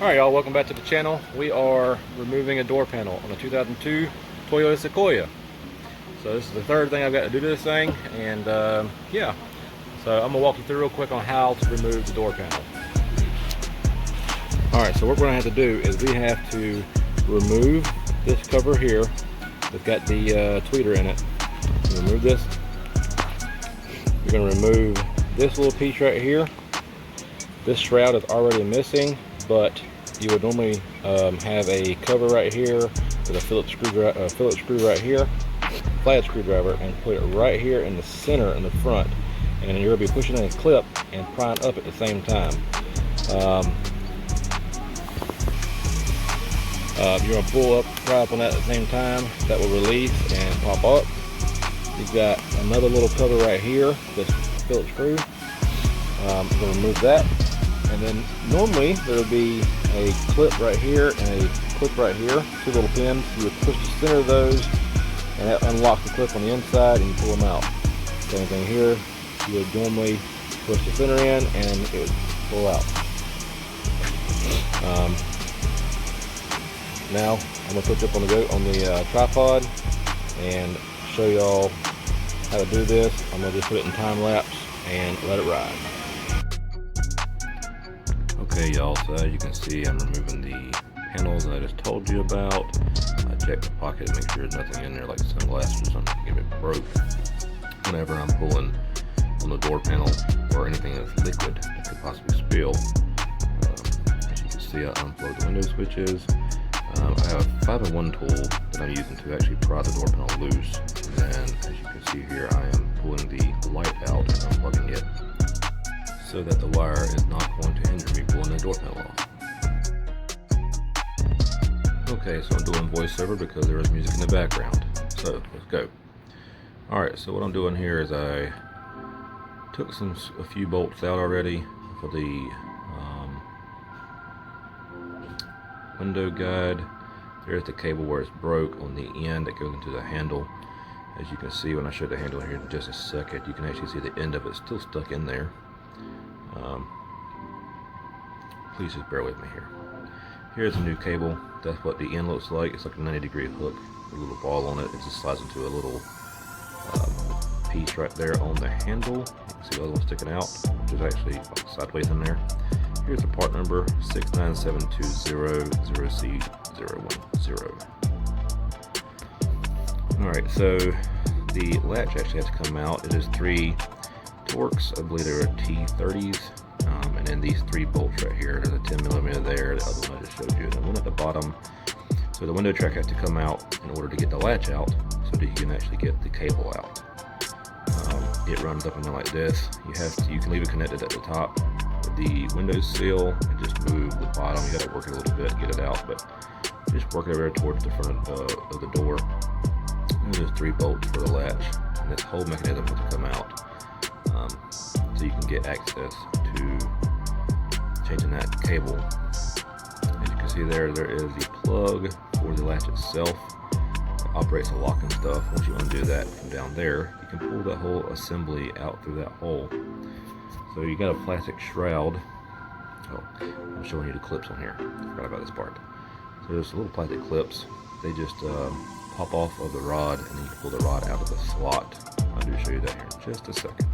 Alright y'all, welcome back to the channel. We are removing a door panel on a 2002 Toyota Sequoia. So this is the third thing I've got to do to this thing, and yeah. So I'm going to walk you through real quick on how to remove the door panel. Alright, so what we're going to have to do is we have to remove this cover here that's got the tweeter in it. Remove this. You're going to remove this little piece right here. This shroud is already missing, but you would normally have a cover right here with a Phillips screw right here, flat screwdriver, and put it right here in the center in the front. And you're going to be pushing in a clip and prying up at the same time. You're going to pull up, pry up on that at the same time. That will release and pop up. You've got another little cover right here, this Phillips screw. I'm going to remove that. And then normally there would be a clip right here and a clip right here, two little pins. You would push the center of those and that unlocks the clip on the inside and you pull them out. Same thing here. You would normally push the center in and it would pull out. Now I'm going to put you up on the tripod and show y'all how to do this. I'm going to just put it in time lapse and let it ride. Okay y'all, so as you can see, I'm removing the panels that I just told you about. I checked the pocket to make sure there's nothing in there like sunglasses or something to get it broke. Whenever I'm pulling on the door panel or anything that's liquid that could possibly spill. As you can see, I unplugged the window switches. I have a 5-in-1 tool that I'm using to actually pry the door panel loose. And then as you can see here, I am pulling the light out and unplugging it, so that the wire is not going to hinder me pulling the door panel off. Okay, so I'm doing voiceover because there is music in the background. So let's go. Alright, so what I'm doing here is I took a few bolts out already for the window guide. There's the cable where it's broke on the end that goes into the handle. As you can see when I show the handle here in just a second, you can actually see the end of it still stuck in there. Please just bear with me here. Here's a new cable. That's what the end looks like. It's like a 90-degree hook with a little ball on it. It just slides into a little piece right there on the handle. You can see the other one sticking out, which is actually like sideways in there. Here's the part number 69720-0C010. Alright, so the latch actually has to come out. It is 3 Torx, I believe they were T30s, and then these 3 bolts right here. There's a 10mm there, the other one I just showed you, and the one at the bottom. So the window track has to come out in order to get the latch out, so that you can actually get the cable out. It runs up and down like this. You can leave it connected at the top with the window sill and just move the bottom. You got to work it a little bit, get it out, but just work it over towards the front of the door. And there's 3 bolts for the latch, and this whole mechanism has to come out. So you can get access to changing that cable. As you can see there is the plug for the latch itself. It operates the lock and stuff. Once you undo that from down there, you can pull that whole assembly out through that hole. So you got a plastic shroud. Oh, I'm showing you the clips on here. I forgot about this part. So there's little plastic clips. They just pop off of the rod, and then you can pull the rod out of the slot. I'll do show you that here in just a second.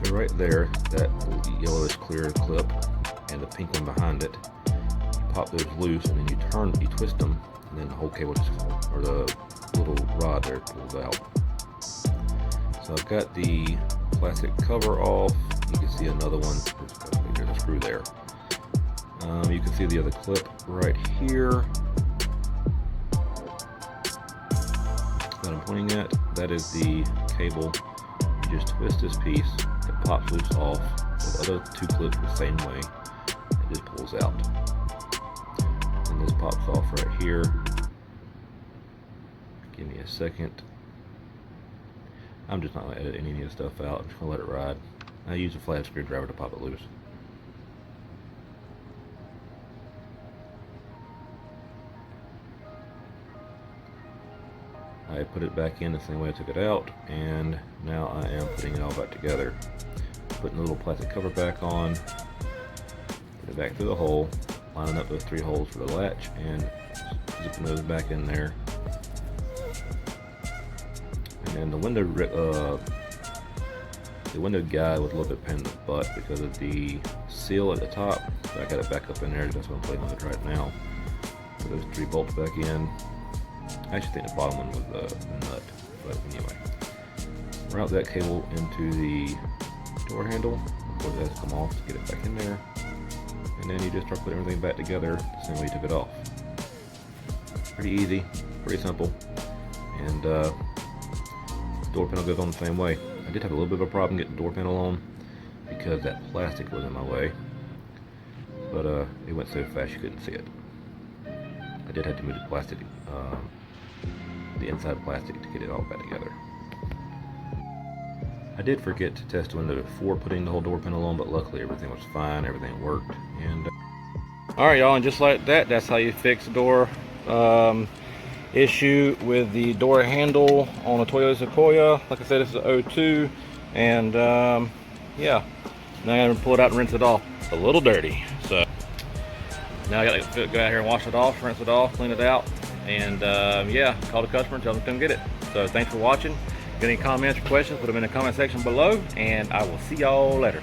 So right there, that yellowish clear clip and the pink one behind it, you pop those loose and then you twist them, and then the whole cable or the little rod there pulls out. So I've got the plastic cover off. You can see another one. There's a screw there. You can see the other clip right here that I'm pointing at. That is the cable. You just twist this piece, it pops loose off. The other 2 clips the same way. It just pulls out. And this pops off right here. Give me a second. I'm just not going to edit any of this stuff out. I'm just going to let it ride. I use a flat screwdriver to pop it loose. I put it back in the same way I took it out, and now I am putting it all back together. Putting the little plastic cover back on, Put it back through the hole, lining up those 3 holes for the latch, and zipping those back in there. And then the window guide was a little bit pain in the butt because of the seal at the top. So I got it back up in there. That's what I'm playing with it right now. Put those 3 bolts back in. I actually think the bottom one was the nut, but anyway. Route that cable into the door handle. Of course, it has to come off to get it back in there. And then you just start putting everything back together the same way you took it off. Pretty easy, pretty simple. And door panel goes on the same way. I did have a little bit of a problem getting the door panel on because that plastic was in my way. But it went so fast you couldn't see it. I did have to move the plastic, the inside plastic to get it all back together. I did forget to test the window before putting the whole door panel on, but luckily everything was fine, everything worked. And alright y'all, and just like that, that's how you fix the door issue with the door handle on a Toyota Sequoia. Like I said, this is a 02, and yeah, now I'm gonna pull it out and rinse it off. It's a little dirty, so now I gotta go out here and wash it off, rinse it off, clean it out, and yeah, call the customer and tell them to come get it. So thanks for watching. Got any comments or questions, put them in the comment section below, and I will see y'all later.